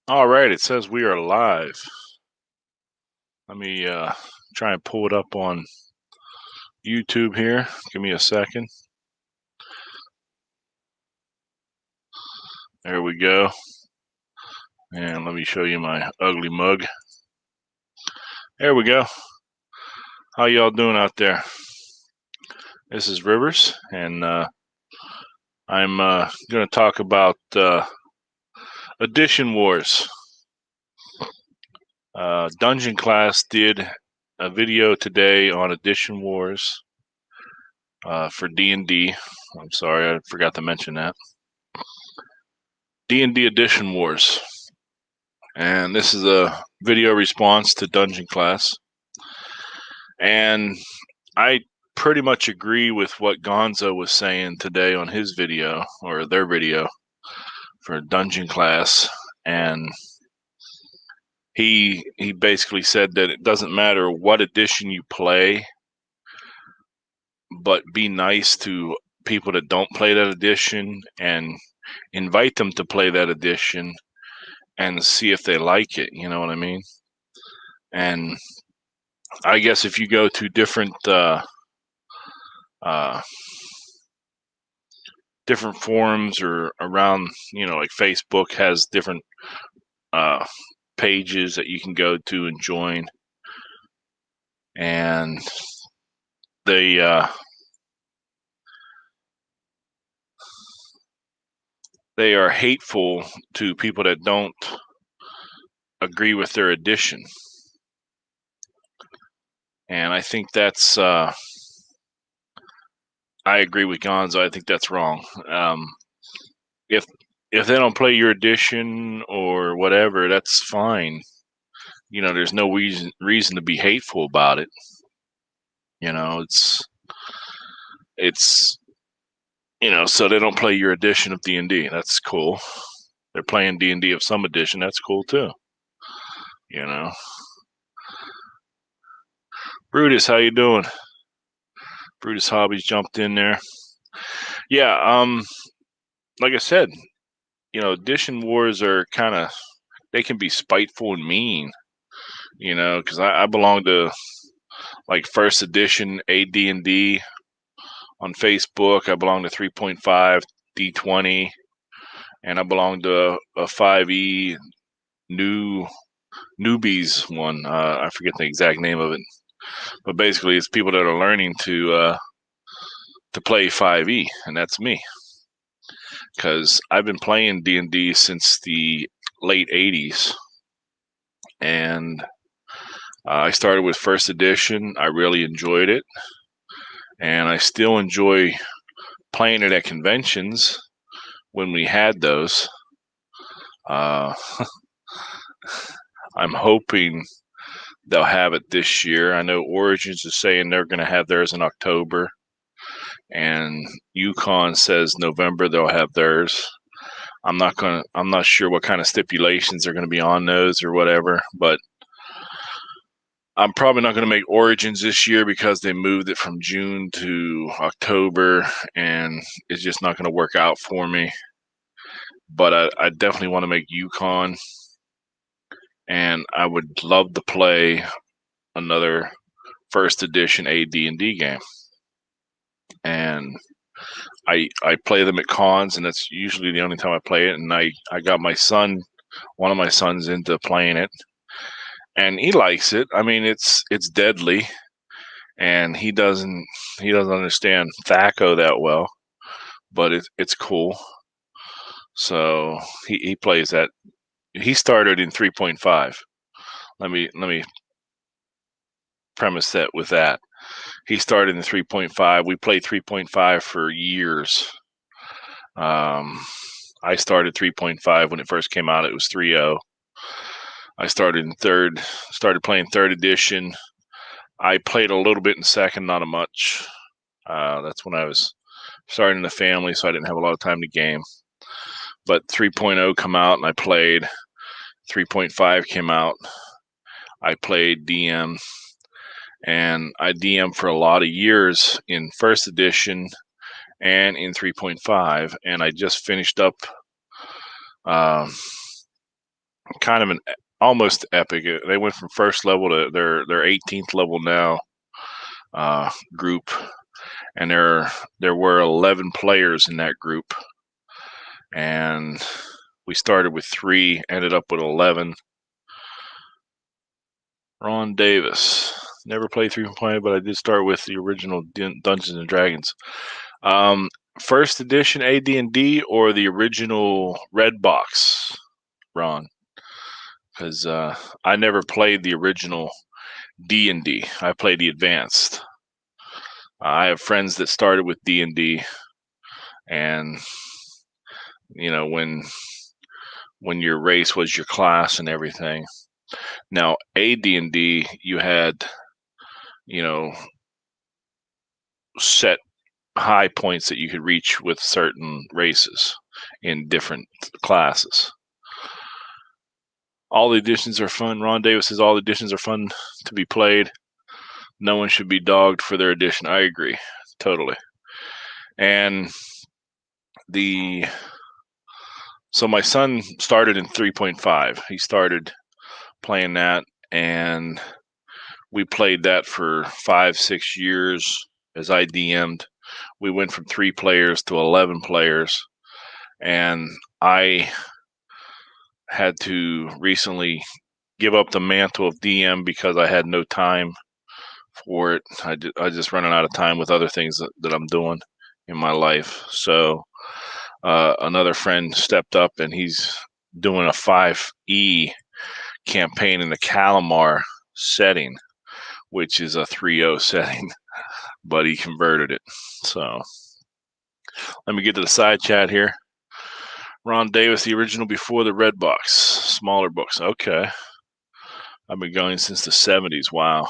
All right, it says we are live. Let me try and pull it up on YouTube here. Give me a second. There we go. And let me show you my ugly mug. There we go. How y'all doing out there? This is Rivers, and I'm going to talk about Edition Wars. Dungeon Class did a video today on Edition Wars for D&D. I'm sorry, I forgot to mention that. D&D Edition Wars. And this is a video response to Dungeon Class. And I pretty much agree with what Gonzo was saying today on his video, or their video, for Dungeon Class. And he basically said that it doesn't matter what edition you play, but be nice to people that don't play that edition and invite them to play that edition and see if they like it, you know what I mean? And I guess if you go to different different forums or around, like Facebook has different pages that you can go to and join, and they are hateful to people that don't agree with their edition. And I think that's I agree with Gonzo. I think that's wrong. If they don't play your edition or whatever, that's fine. There's no reason to be hateful about it. It's so they don't play your edition of D&D. That's cool. They're playing D&D of some edition. That's cool too. Brutus, how you doing? Brutus Hobbies jumped in there. Yeah, like I said, edition wars are they can be spiteful and mean, because I belong to like first edition AD&D on Facebook. I belong to 3.5 D20, and I belong to a 5e newbies one. I forget the exact name of it, but basically it's people that are learning to play 5e, and that's me, because I've been playing D&D since the late 80s, and I started with first edition. I really enjoyed it, and I still enjoy playing it at conventions when we had those. I'm hoping they'll have it this year. I know Origins is saying they're going to have theirs in October, and Yukon says November they'll have theirs. I'm not sure what kind of stipulations are going to be on those or whatever, but I'm probably not going to make Origins this year because they moved it from June to October, and it's just not going to work out for me. But I definitely want to make Yukon, and I would love to play another first edition AD&D game. And I play them at cons, and that's usually the only time I play it. And I got one of my sons into playing it, and he likes it. I mean, it's deadly, and he doesn't understand THACO that well, but it's cool. So he plays that. He started in 3.5. Let me premise that with that. He started in 3.5. We played 3.5 for years. I started 3.5 when it first came out. It was 3.0. I started playing third edition. I played a little bit in second, not a much. That's when I was starting the family, so I didn't have a lot of time to game. But 3.0 come out, and I played. 3.5 came out. I played DM, and I DM for a lot of years in first edition and in 3.5, and I just finished up kind of an almost epic. They went from first level to their 18th level now group, and there were 11 players in that group, and we started with 3, ended up with 11. Ron Davis. Never played 3.5, but I did start with the original Dungeons and Dragons. First edition AD&D or the original red box, Ron? Because I never played the original D&D. I played the advanced. I have friends that started with D&D, and when your race was your class and everything. Now AD&D, you had set high points that you could reach with certain races in different classes. All the editions are fun. Ron Davis says all the editions are fun to be played. No one should be dogged for their edition. I agree, totally. And so my son started in 3.5. He started playing that, and we played that for 5-6 years as I DM'd. We went from 3 players to 11 players, and I had to recently give up the mantle of DM because I had no time for it. I just running out of time with other things that I'm doing in my life. So another friend stepped up, and he's doing a 5e campaign in the Calamar setting, which is a 3.0 setting, but he converted it. So let me get to the side chat here. Ron Davis, the original before the red box, smaller books. Okay. I've been going since the 70s. Wow.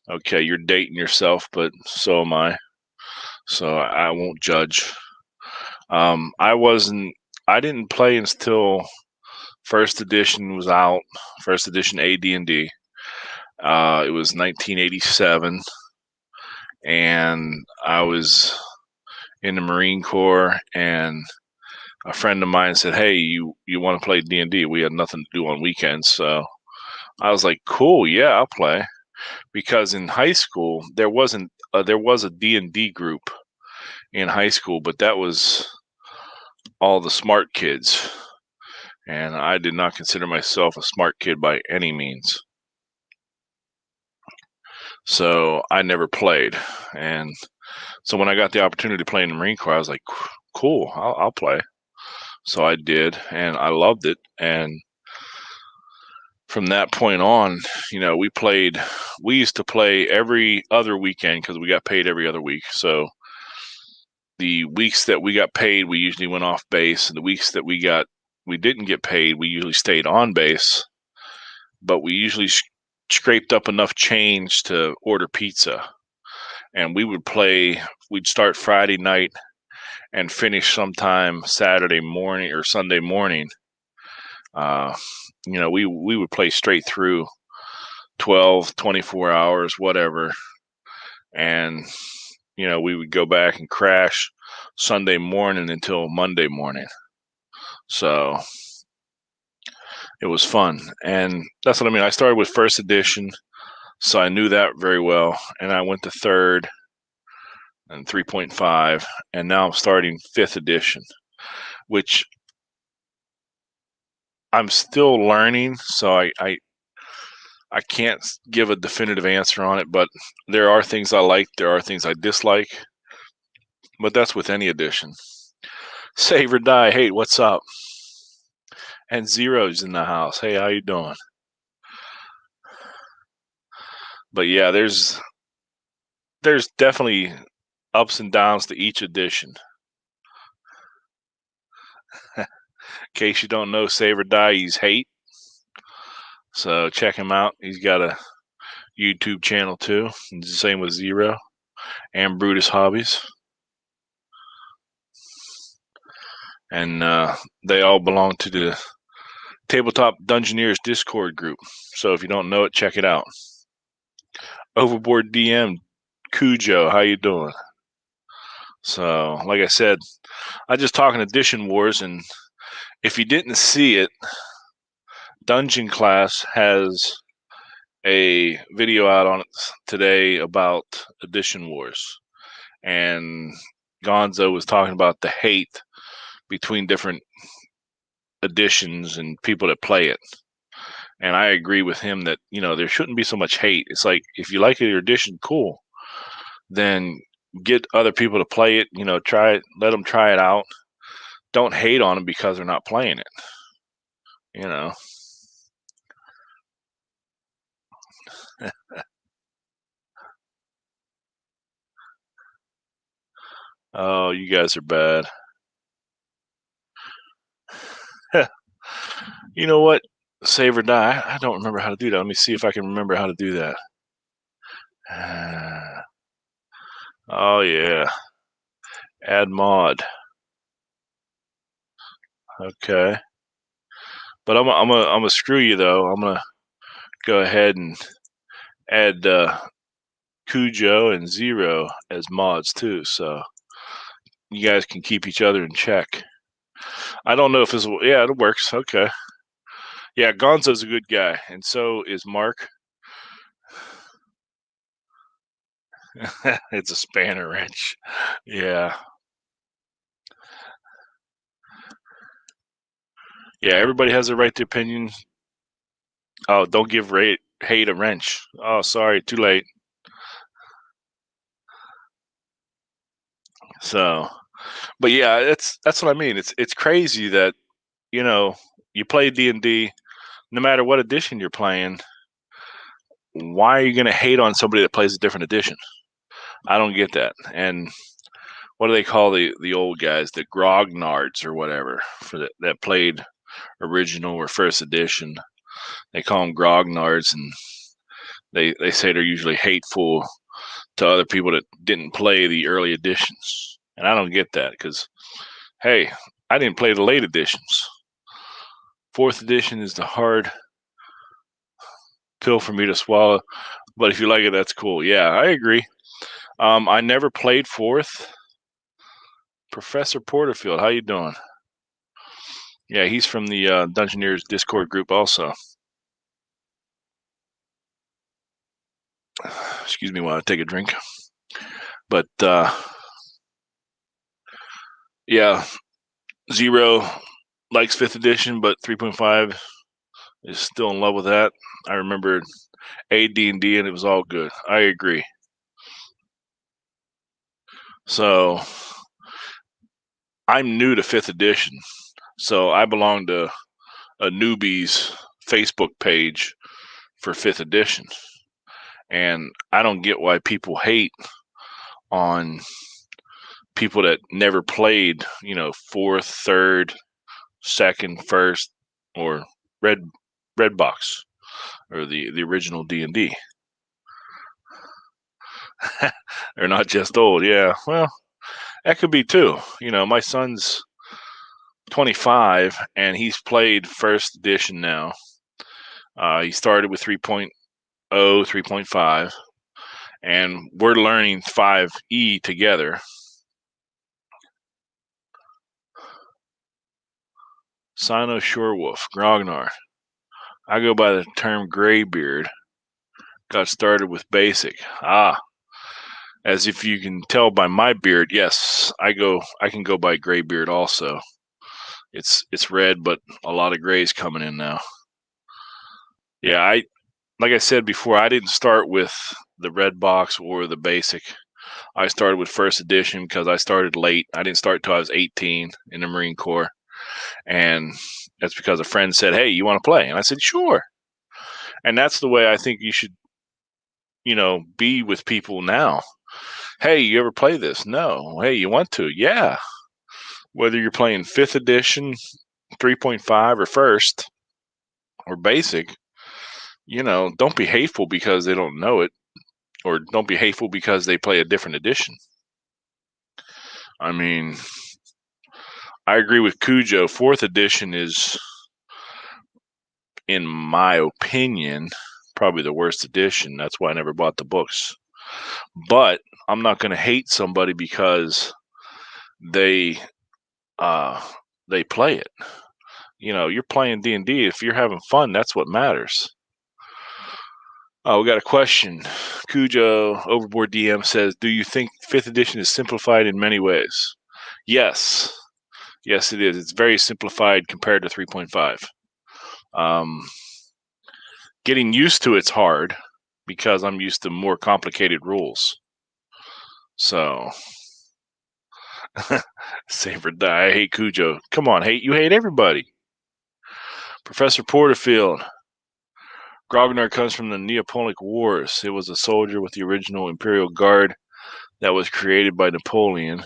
Okay, you're dating yourself, but so am I. So I won't judge. I didn't play until first edition was out. First edition AD&D. It was 1987, and I was in the Marine Corps, and a friend of mine said, "Hey, you want to play D&D?" We had nothing to do on weekends, so I was like, "Cool, yeah, I'll play." Because in high school there was a D&D group in high school, but that was all the smart kids, and I did not consider myself a smart kid by any means. So I never played, and so when I got the opportunity to play in the Marine Corps, I was like, "Cool, I'll play." So I did, and I loved it. And from that point on, we used to play every other weekend because we got paid every other week. So the weeks that we got paid, we usually went off base, and the weeks that we didn't get paid, we usually stayed on base. But we usually scraped up enough change to order pizza, and we'd start Friday night and finish sometime Saturday morning or Sunday morning. We would play straight through 12, 24 hours, whatever. And, we would go back and crash Sunday morning until Monday morning. So it was fun. And that's what I mean. I started with first edition, so I knew that very well. And I went to third and 3.5, and now I'm starting 5th edition, which I'm still learning. So I can't give a definitive answer on it, but there are things I like, there are things I dislike, but that's with any edition. Save or Die, hey, what's up? And Zero's in the house. Hey, how you doing? But yeah, there's definitely ups and downs to each edition. In case you don't know, Save or Die, he's hate. So check him out. He's got a YouTube channel too. It's the same with Zero and Brutus Hobbies. And they all belong to the Tabletop Dungeoneers Discord group. So if you don't know it, check it out. Overboard DM, Cujo, how you doing? So, like I said, I just talking Edition Wars, and if you didn't see it, Dungeon class has a video out on it today about Edition Wars, and Gonzo was talking about the hate between different editions and people that play it. And I agree with him that, there shouldn't be so much hate. It's like, if you like your edition, cool. Then get other people to play it, try it, let them try it out. Don't hate on them because they're not playing it, Oh, you guys are bad. You know what? Save or die. I don't remember how to do that. Let me see if I can remember how to do that. Oh yeah. Add mod. Okay. But I'm gonna screw you though. I'm gonna go ahead and add Cujo and Zero as mods too, so you guys can keep each other in check. I don't know if this will. Yeah, it works. Okay. Yeah, Gonzo's a good guy, and so is Mark. It's a spanner wrench. Yeah. Yeah, everybody has a right to opinion. Oh, don't give hate a wrench. Oh, sorry, too late. So, but yeah, that's what I mean. It's crazy that you play D&D, no matter what edition you're playing. Why are you going to hate on somebody that plays a different edition? I don't get that. And what do they call the old guys, the grognards or whatever, for that played original or first edition? They call them grognards, and they say they're usually hateful to other people that didn't play the early editions. And I don't get that, because hey, I didn't play the late editions. Fourth edition is the hard pill for me to swallow, but if you like it, that's cool. Yeah, I agree. I never played fourth. Professor Porterfield, how you doing? Yeah, he's from the Dungeoneers Discord group also. Excuse me while I take a drink. But yeah, Zero likes 5th edition, but 3.5 is still in love with that. I remember AD&D, and it was all good. I agree. So I'm new to 5th edition, so I belong to a newbie's Facebook page for 5th edition, and I don't get why people hate on people that never played, 4th, 3rd, 2nd, 1st, or red box, or the original D&D. They're not just old. Yeah, well, that could be too. My son's 25 and he's played 1st edition now. He started with 3.0, 3.5, and we're learning 5e together. Sino Shorewolf, Grognar. I go by the term Graybeard. Got started with basic. As if you can tell by my beard, yes, I can go by Graybeard also. It's red, but a lot of gray's coming in now. Yeah, like I said before, I didn't start with the red box or the basic. I started with 1st edition because I started late. I didn't start till I was 18 in the Marine Corps. And that's because a friend said, hey, you want to play? And I said, sure. And that's the way I think you should, be with people now. Hey, you ever play this? No. Hey, you want to? Yeah. Whether you're playing 5th edition, 3.5, or 1st, or basic, don't be hateful because they don't know it, or don't be hateful because they play a different edition. I mean, I agree with Cujo. 4th edition is, in my opinion, probably the worst edition. That's why I never bought the books. But I'm not going to hate somebody because they play it. you're playing D&D. If you're having fun, that's what matters. Oh, we got a question. Cujo Overboard DM says, "Do you think 5th edition is simplified in many ways?" Yes. Yes, it is. It's very simplified compared to 3.5. Getting used to it's hard because I'm used to more complicated rules. So, Saber die. I hate Cujo. Come on, you hate everybody. Professor Porterfield. Grognar comes from the Neapolitan Wars. It was a soldier with the original Imperial Guard that was created by Napoleon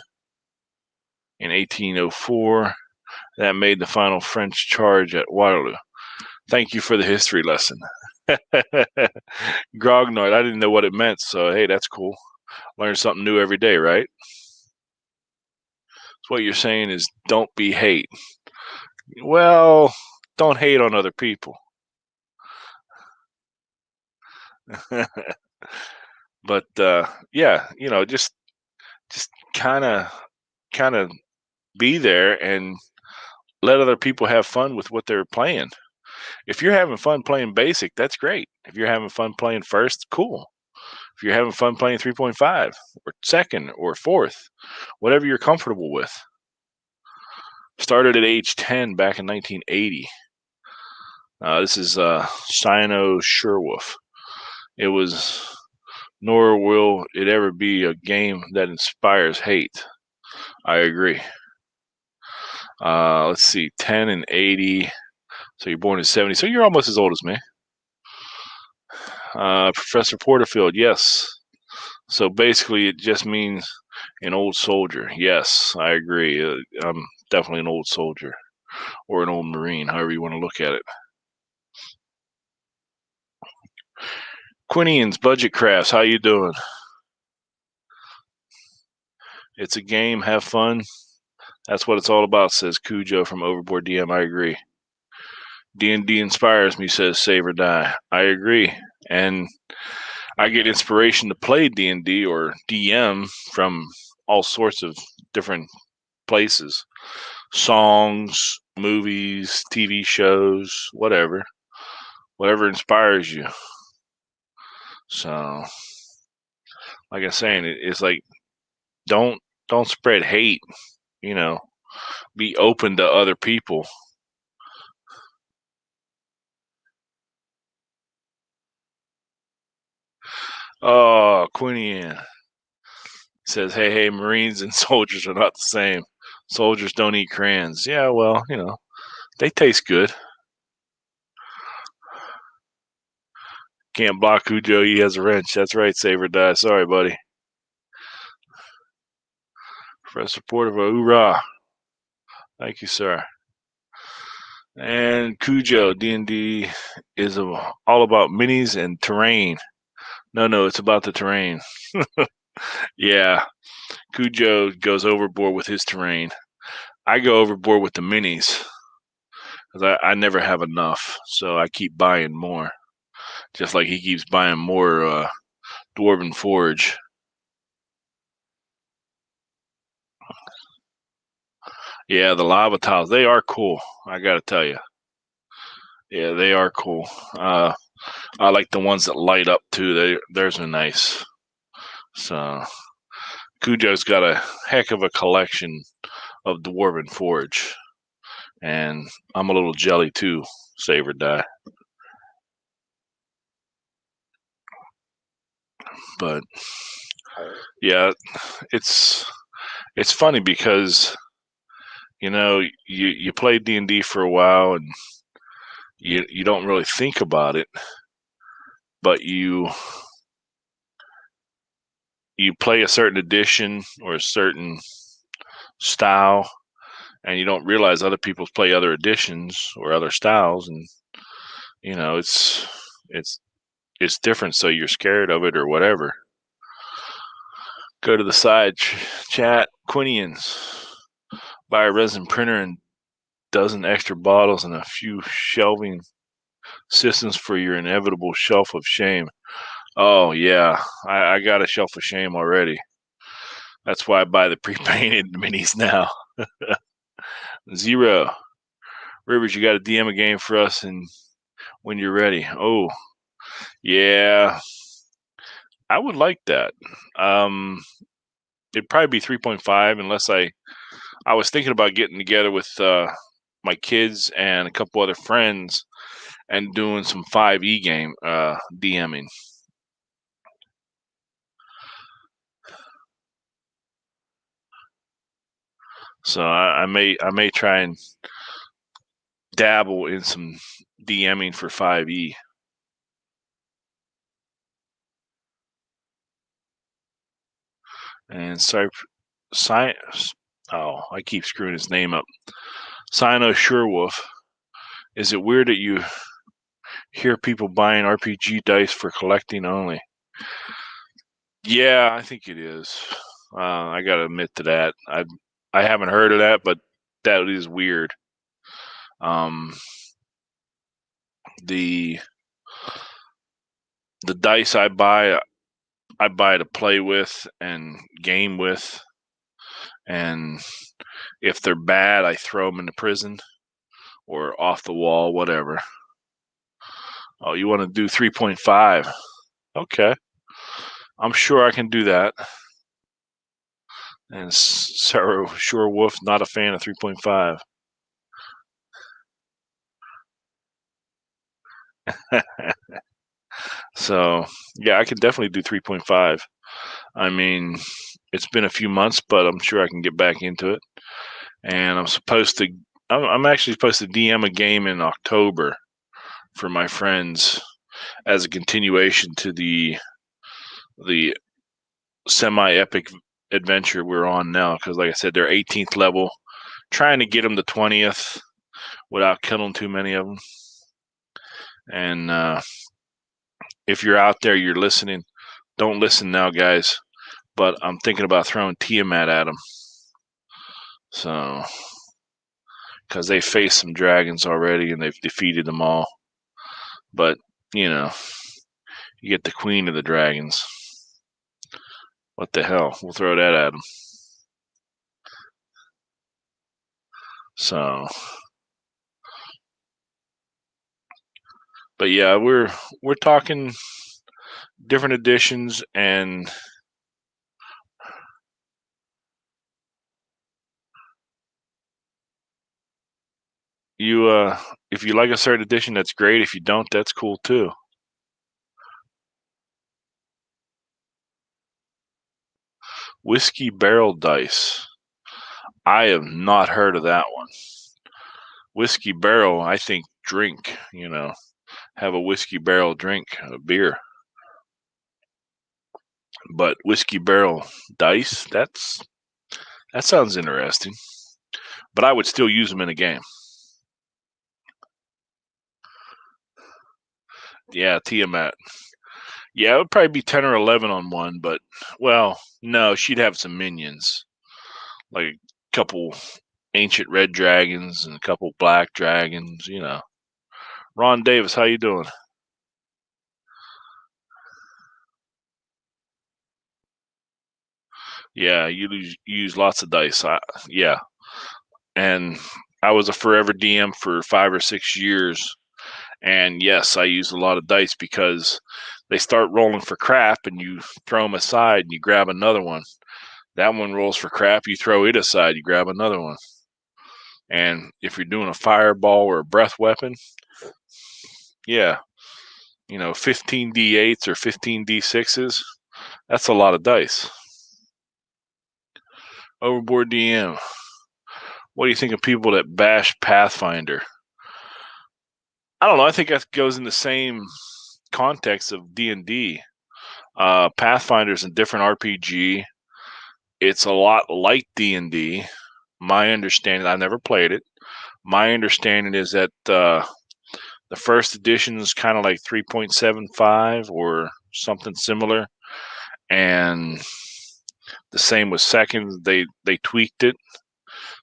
in 1804 that made the final French charge at Waterloo. Thank you for the history lesson. Grognar, I didn't know what it meant, so hey, that's cool. Learn something new every day, right? So what you're saying is don't be hate. Well, don't hate on other people. But yeah, just kind of be there and let other people have fun with what they're playing. If you're having fun playing basic, that's great. If you're having fun playing first, cool. If you're having fun playing 3.5 or second or fourth, whatever you're comfortable with. Started at age 10 back in 1980. This is Sino Sherwolf. It was, nor will it ever be a game that inspires hate. I agree. Let's see, 10 and 80. So you're born in 70. So you're almost as old as me. Professor Porterfield, yes. So basically it just means an old soldier. Yes, I agree. I'm definitely an old soldier or an old Marine, however you want to look at it. Quinian's Budget Crafts, how you doing? It's a game, have fun. That's what it's all about, says Cujo from Overboard DM. I agree. D&D inspires me, says Save or Die. I agree. And I get inspiration to play D&D or DM from all sorts of different places. Songs, movies, TV shows, whatever. Whatever inspires you. So, like I'm saying, it's like don't spread hate, be open to other people. Oh, Quinian says, hey, Marines and soldiers are not the same. Soldiers don't eat crayons. Yeah, well, they taste good. Can't block Cujo, he has a wrench. That's right, Saber Die. Sorry, buddy. Professor Porterfield, hoorah. Thank you, sir. And Cujo, D&D is all about minis and terrain. No, it's about the terrain. Yeah, Cujo goes overboard with his terrain. I go overboard with the minis because I never have enough, so I keep buying more. Just like he keeps buying more Dwarven Forge. Yeah, the lava tiles, they are cool. I gotta tell you. Yeah, they are cool. I like the ones that light up too. Theirs are nice. So Cujo's got a heck of a collection of Dwarven Forge, and I'm a little jelly too. Save or die. But yeah, it's funny because you play D&D for a while and you don't really think about it, but you play a certain edition or a certain style, and you don't realize other people play other editions or other styles, and it's different, so you're scared of it or whatever. Go to the side chat. Quinians, buy a resin printer and dozen extra bottles and a few shelving systems for your inevitable shelf of shame. Oh yeah, I got a shelf of shame already. That's why I buy the pre-painted minis now. Zero. Rivers, you got to DM a game for us, and when you're ready. Oh, yeah, I would like that. It'd probably be 3.5, unless I was thinking about getting together with my kids and a couple other friends and doing some 5e game DMing. So I may try and dabble in some DMing for 5e. And I keep screwing his name up. Sino Surewolf. Is it weird that you hear people buying RPG dice for collecting only? Yeah, I think it is. I gotta admit to that. I haven't heard of that, but that is weird. The dice I buy to play with and game with, and if they're bad, I throw them into prison or off the wall, whatever. Oh, you want to do 3.5? Okay, I'm sure I can do that. And Sarah Shorewolf, not a fan of 3.5. So yeah, I can definitely do 3.5. I mean, it's been a few months, but I'm sure I can get back into it. And I'm actually supposed to DM a game in October for my friends as a continuation to the semi-epic adventure we're on now. Because like I said, they're 18th level, trying to get them to 20th without killing too many of them. And if you're out there, you're listening, don't listen now, guys. But I'm thinking about throwing Tiamat at them. So, because they faced some dragons already and they've defeated them all. But, you get the queen of the dragons. What the hell? We'll throw that at them. So, but yeah, we're talking different editions, and if you like a certain edition, that's great. If you don't, that's cool too. Whiskey barrel dice. I have not heard of that one. Whiskey barrel, I think drink, have a whiskey barrel drink, a beer. But whiskey barrel dice, that sounds interesting. But I would still use them in a game. Yeah, Tiamat. Yeah, it would probably be 10 or 11 on one, but, well, no, she'd have some minions. Like a couple ancient red dragons and a couple black dragons, Ron Davis, how you doing? Yeah, you use lots of dice. Yeah. And I was a forever DM for 5 or 6 years. And yes, I use a lot of dice because they start rolling for crap and you throw them aside and you grab another one. That one rolls for crap, you throw it aside, you grab another one. And if you're doing a fireball or a breath weapon, yeah, 15 D8s or 15 D6s, that's a lot of dice. Overboard DM. What do you think of people that bash Pathfinder? I don't know. I think that goes in the same context of D&D. Pathfinder's a different RPG. It's a lot like D&D. My understanding, I've never played it. My understanding is that the first edition is kind of like 3.75 or something similar, and the same with second. They tweaked it.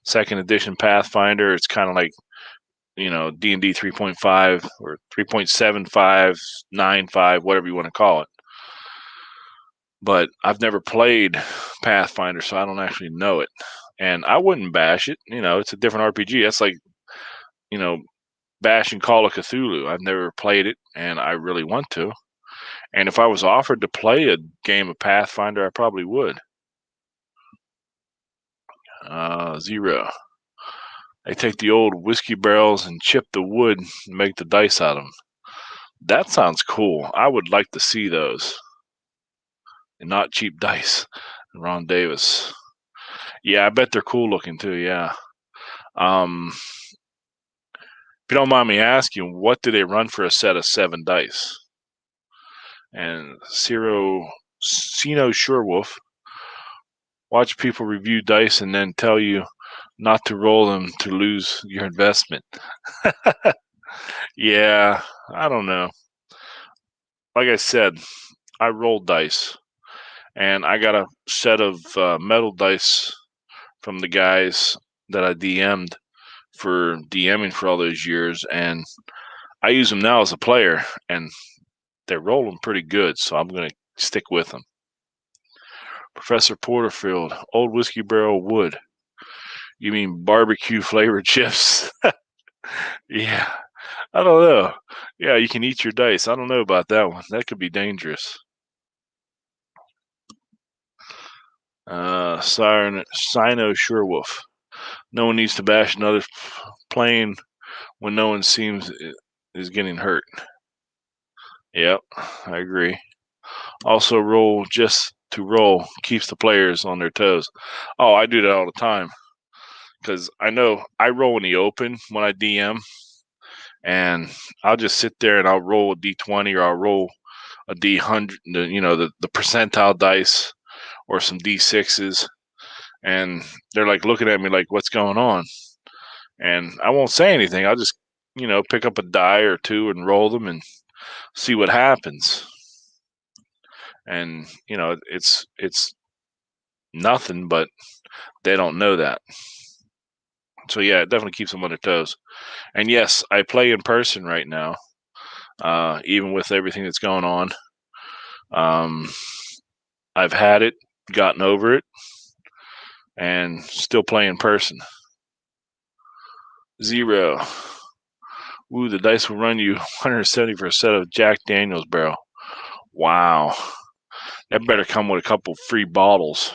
Second edition Pathfinder, it's kind of like D&D 3.5 or 3.7595, whatever you want to call it. But I've never played Pathfinder, so I don't actually know it. And I wouldn't bash it. It's a different RPG. That's like bashing Call of Cthulhu. I've never played it, and I really want to. And if I was offered to play a game of Pathfinder, I probably would. 0. They take the old whiskey barrels and chip the wood and make the dice out of them. That sounds cool. I would like to see those. And not cheap dice. Ron Davis. Yeah, I bet they're cool looking too, yeah. If you don't mind me asking, what do they run for a set of 7 dice? And Sino Surewolf, watch people review dice and then tell you not to roll them to lose your investment. Yeah, I don't know. Like I said, I roll dice, and I got a set of metal dice from the guys that I DM'd for DMing for all those years, and I use them now as a player, and they're rolling pretty good, so I'm going to stick with them. Professor Porterfield, old whiskey barrel wood. You mean barbecue flavored chips? Yeah, I don't know. Yeah, you can eat your dice. I don't know about that one. That could be dangerous. Sino Surewolf. No one needs to bash another plane when no one seems is getting hurt. Yep, I agree. Also, roll just to roll keeps the players on their toes. Oh, I do that all the time because I know I roll in the open when I DM, and I'll just sit there and I'll roll a D20 or I'll roll a D100, the percentile dice or some D6s, and they're like looking at me like, "What's going on?" And I won't say anything. I'll just pick up a die or two and roll them and see what happens. And it's nothing, but they don't know that. So yeah, it definitely keeps them on their toes. And yes, I play in person right now, even with everything that's going on. I've had it, gotten over it, and still play in person. 0. Ooh, the dice will run you 170 for a set of Jack Daniels barrel. Wow. That better come with a couple free bottles.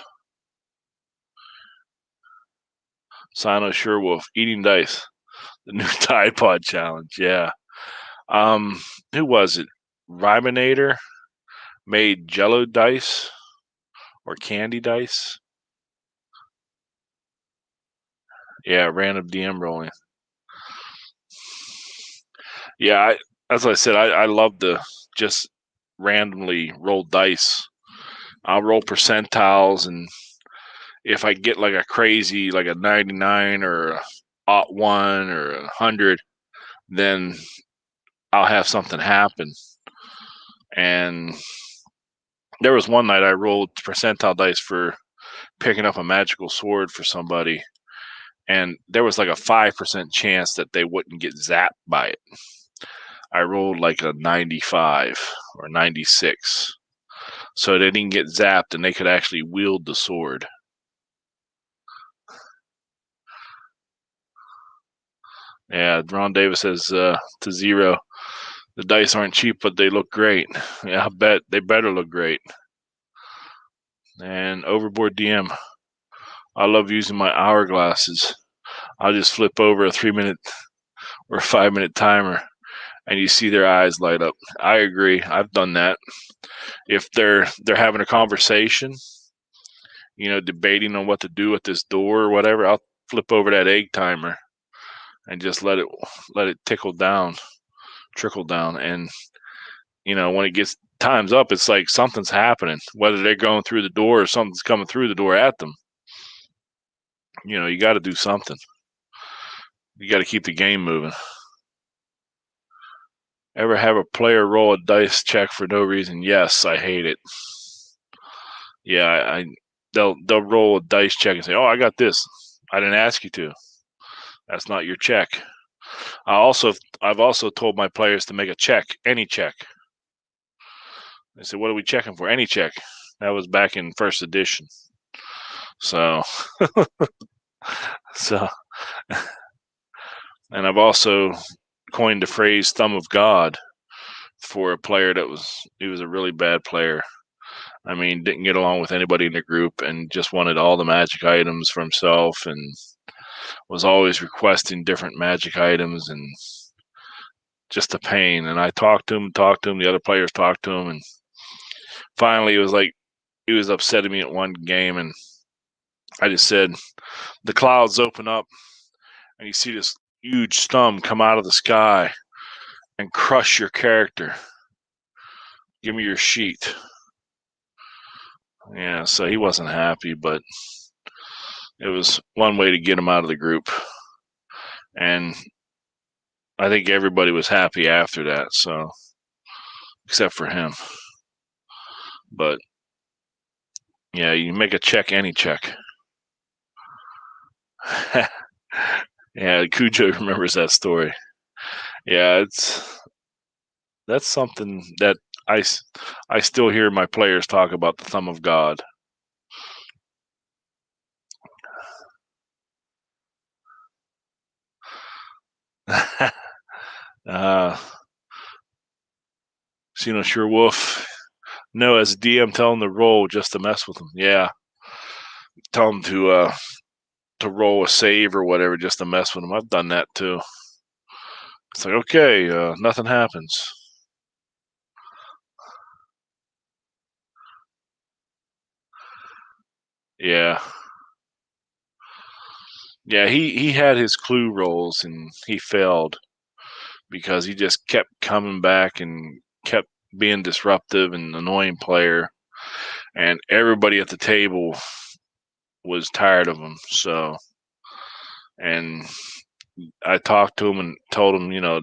Sino Surewolf, eating dice. The new Tide Pod challenge, yeah. Who was it? Ribonator made Jello dice or candy dice. Yeah, random DM rolling. Yeah, as I said, I love to just randomly roll dice. I'll roll percentiles, and if I get like a crazy, like a 99 or a 1 or 100, then I'll have something happen. And there was one night I rolled percentile dice for picking up a magical sword for somebody, and there was like a 5% chance that they wouldn't get zapped by it. I rolled like a 95 or 96, so they didn't get zapped and they could actually wield the sword. Yeah, Ron Davis says to 0, the dice aren't cheap, but they look great. Yeah, I bet they better look great. And Overboard DM, I love using my hourglasses. I'll just flip over a 3-minute or 5-minute timer, and you see their eyes light up. I agree. I've done that. If they're having a conversation, debating on what to do with this door or whatever, I'll flip over that egg timer and just let it trickle down. And when it gets time's up, it's like something's happening, whether they're going through the door or something's coming through the door at them. You got to do something. You got to keep the game moving. Ever have a player roll a dice check for no reason? Yes, I hate it. Yeah, they'll roll a dice check and say, "Oh, I got this. I didn't ask you to. That's not your check." I've also told my players to make a check, any check. They said, "What are we checking for?" Any check. That was back in first edition. So, And I've also coined the phrase "thumb of God" for a player he was a really bad player. I mean, didn't get along with anybody in the group and just wanted all the magic items for himself and was always requesting different magic items and just a pain. And I talked to him, the other players talked to him, and finally it was like he was upsetting me at one game, and I just said, the clouds open up and you see this huge thumb come out of the sky and crush your character. Give me your sheet. Yeah, so he wasn't happy, but it was one way to get him out of the group. And I think everybody was happy after that, so except for him. But yeah, you make a check, any check. Yeah, Cujo remembers that story. Yeah, that's something that I still hear my players talk about, the thumb of God. Sure, Wolf. No, as a DM, tell him to roll just to mess with him. Yeah, tell him to roll a save or whatever just to mess with him. I've done that too. It's like, okay, nothing happens. Yeah. Yeah, he had his clue rolls and he failed because he just kept coming back and kept being disruptive and annoying player, and everybody at the table was tired of him. So, and I talked to him and told him, you got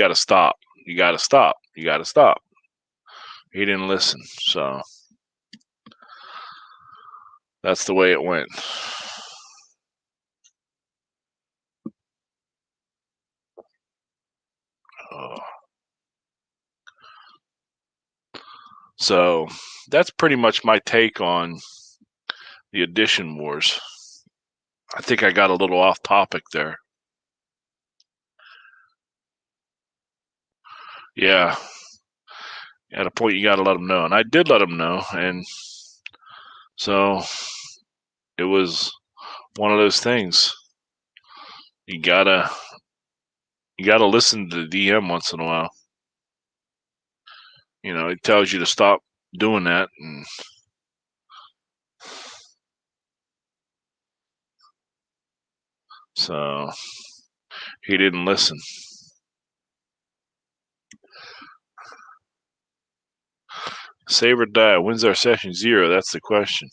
to stop. You got to stop. You got to stop. He didn't listen. So that's the way it went. So that's pretty much my take on the Edition Wars. I think I got a little off topic there. Yeah. At a point, you got to let them know. And I did let them know. And so it was one of those things. You gotta listen to the DM once in a while. It tells you to stop doing that, and so he didn't listen. Save or die. When's our session 0? That's the question.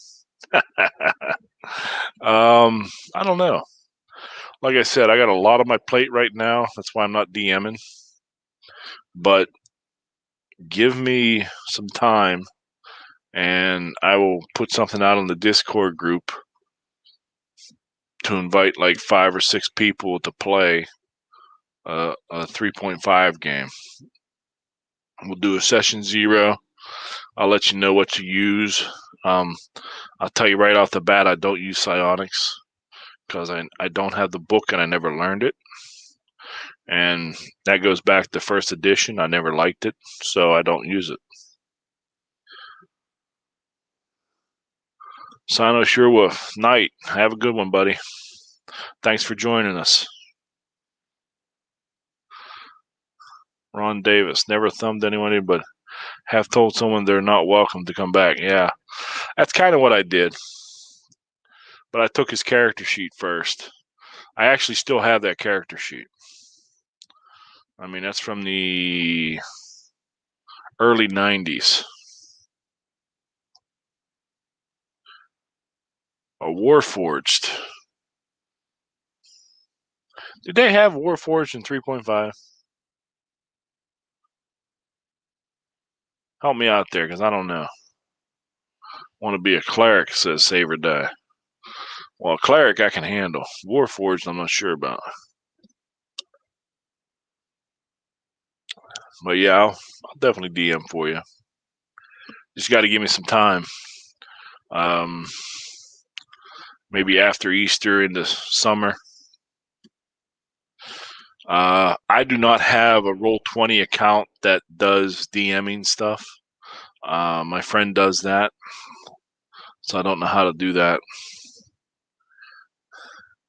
I don't know. Like I said, I got a lot on my plate right now. That's why I'm not DMing. But give me some time, and I will put something out on the Discord group to invite like 5 or 6 people to play a 3.5 game. We'll do a session 0. I'll let you know what to use. I'll tell you right off the bat, I don't use psionics because I don't have the book and I never learned it. And that goes back to first edition. I never liked it, so I don't use it. Sino Sherwolf, night. Have a good one, buddy. Thanks for joining us. Ron Davis, never thumbed anyone, but have told someone they're not welcome to come back. Yeah, that's kind of what I did. But I took his character sheet first. I actually still have that character sheet. I mean, that's from the early 90s. A Warforged. Did they have Warforged in 3.5? Help me out there, because I don't know. Want to be a cleric, says Save or Die. Well, a cleric I can handle. Warforged, I'm not sure about. But yeah, I'll definitely DM for you. Just got to give me some time. Maybe after Easter into summer. I do not have a Roll20 account that does DMing stuff. My friend does that, so I don't know how to do that.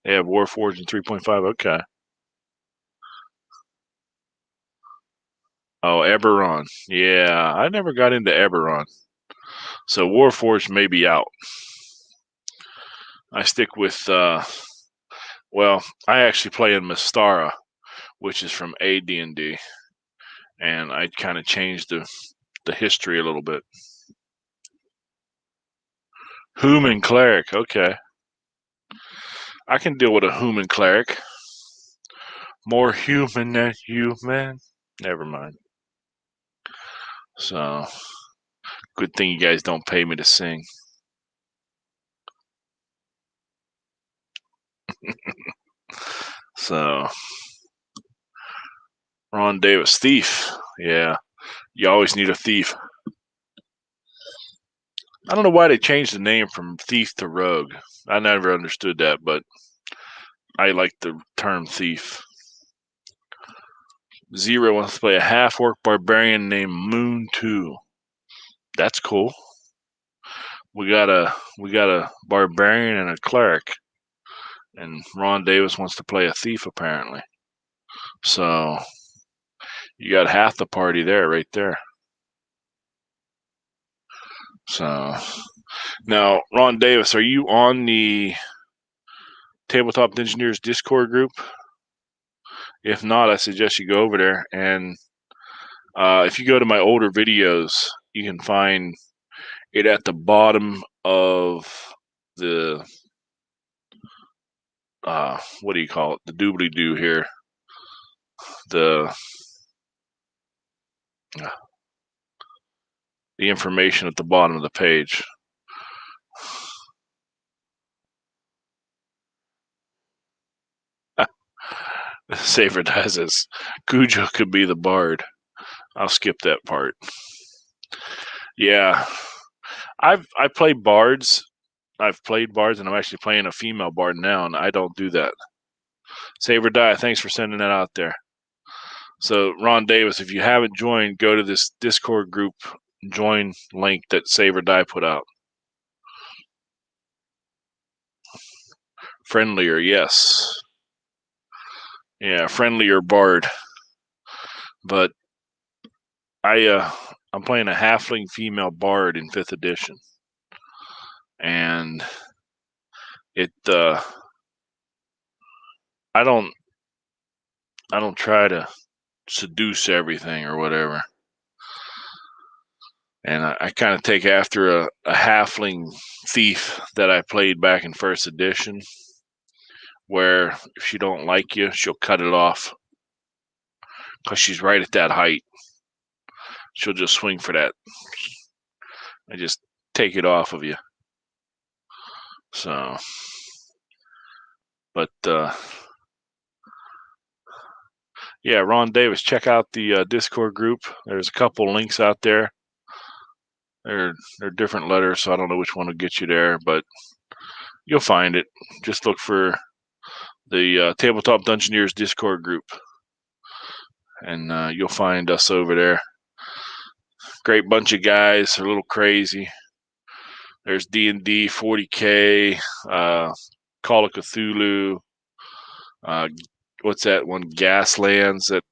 They have Warforged in 3.5. Okay. Oh, Eberron. Yeah, I never got into Eberron. So Warforged may be out. I stick with, well, I actually play in Mystara, which is from AD&D, and I kind of changed the history a little bit. Human Cleric, okay. I can deal with a human cleric. More human than human. Never mind. So, good thing you guys don't pay me to sing. So, Ron Davis, thief. Yeah, you always need a thief. I don't know why they changed the name from thief to rogue. I never understood that, but I like the term thief. Zero wants to play a half-orc barbarian named Moon 2. That's cool. We got a barbarian and a cleric, and Ron Davis wants to play a thief apparently. So you got half the party there, right there. So now, Ron Davis, are you on the Tabletop Dungeoneers Discord group? If not, I suggest you go over there, and if you go to my older videos, you can find it at the bottom of the what do you call it? The doobly-doo here. The information at the bottom of the page. Saver does this. Cujo could be the bard. I'll skip that part. Yeah, I played bards. I've played bards, and I'm actually playing a female bard now, and I don't do that. Saver Die, thanks for sending that out there. So, Ron Davis, if you haven't joined, go to this Discord group join link that Saver Die put out. Friendlier, yes. Yeah, friendlier bard. But I'm playing a halfling female bard in 5th edition. And it I don't try to seduce everything or whatever. And I kind of take after a halfling thief that I played back in 1st edition, where if she don't like you, she'll cut it off because she's right at that height. She'll just swing for that. I just take it off of you. So, but yeah, Ron Davis, check out the Discord group. There's a couple links out there. They're different letters, so I don't know which one will get you there, but you'll find it. Just look for the Tabletop Dungeoneers Discord group, and you'll find us over there. Great bunch of guys. They're a little crazy. There's D&D 40K, Call of Cthulhu. What's that one? Gaslands that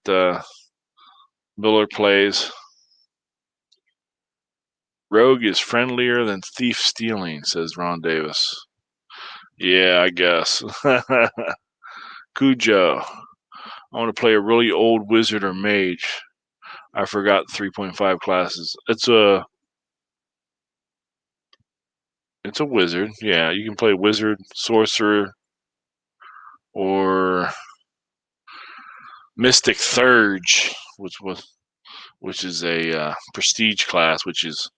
Miller plays. Rogue is friendlier than thief stealing, says Ron Davis. Yeah, I guess. Cujo. I want to play a really old wizard or mage. I forgot 3.5 classes. It's a wizard. Yeah, you can play wizard, sorcerer, or mystic thurge, which is a prestige class, which is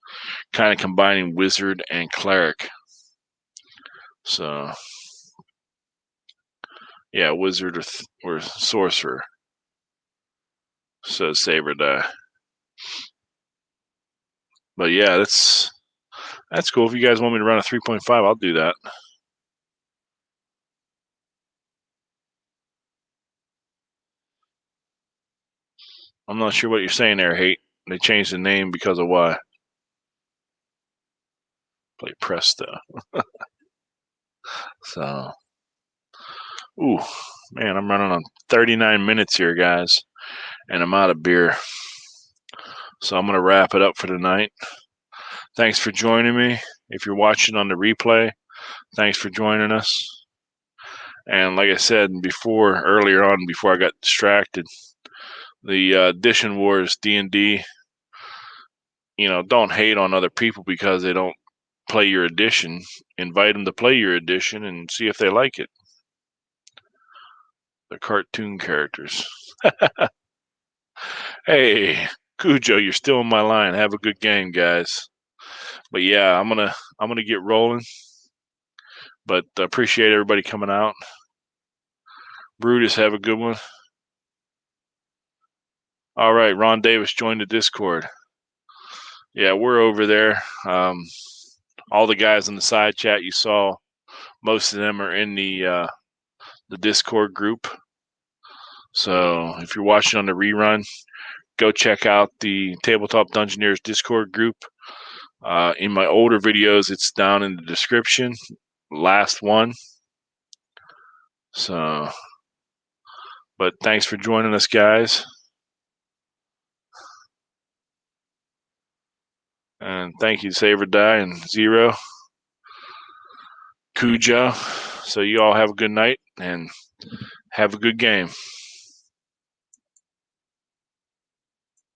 kind of combining wizard and cleric. So, yeah, wizard or sorcerer, says Saber Die. But yeah, that's cool. If you guys want me to run a 3.5, I'll do that. I'm not sure what you're saying there, Hate. They changed the name because of why? Play Presto. So, ooh, man, I'm running on 39 minutes here, guys, and I'm out of beer. So I'm going to wrap it up for tonight. Thanks for joining me. If you're watching on the replay, thanks for joining us. And like I said earlier on, before I got distracted, the Edition Wars D&D, don't hate on other people because they don't play your edition. Invite them to play your edition and see if they like it. The cartoon characters. Hey, Cujo, you're still in my line. Have a good game, guys. But yeah, I'm gonna get rolling. But appreciate everybody coming out. Brutus, have a good one. All right, Ron Davis joined the Discord. Yeah, we're over there. All the guys in the side chat you saw, most of them are in the Discord group. So if you're watching on the rerun, go check out the Tabletop Dungeoneers Discord group. In my older videos, it's down in the description. Last one. So, but thanks for joining us, guys. And thank you, Save or Die and Zero, Cujo. So you all have a good night and have a good game.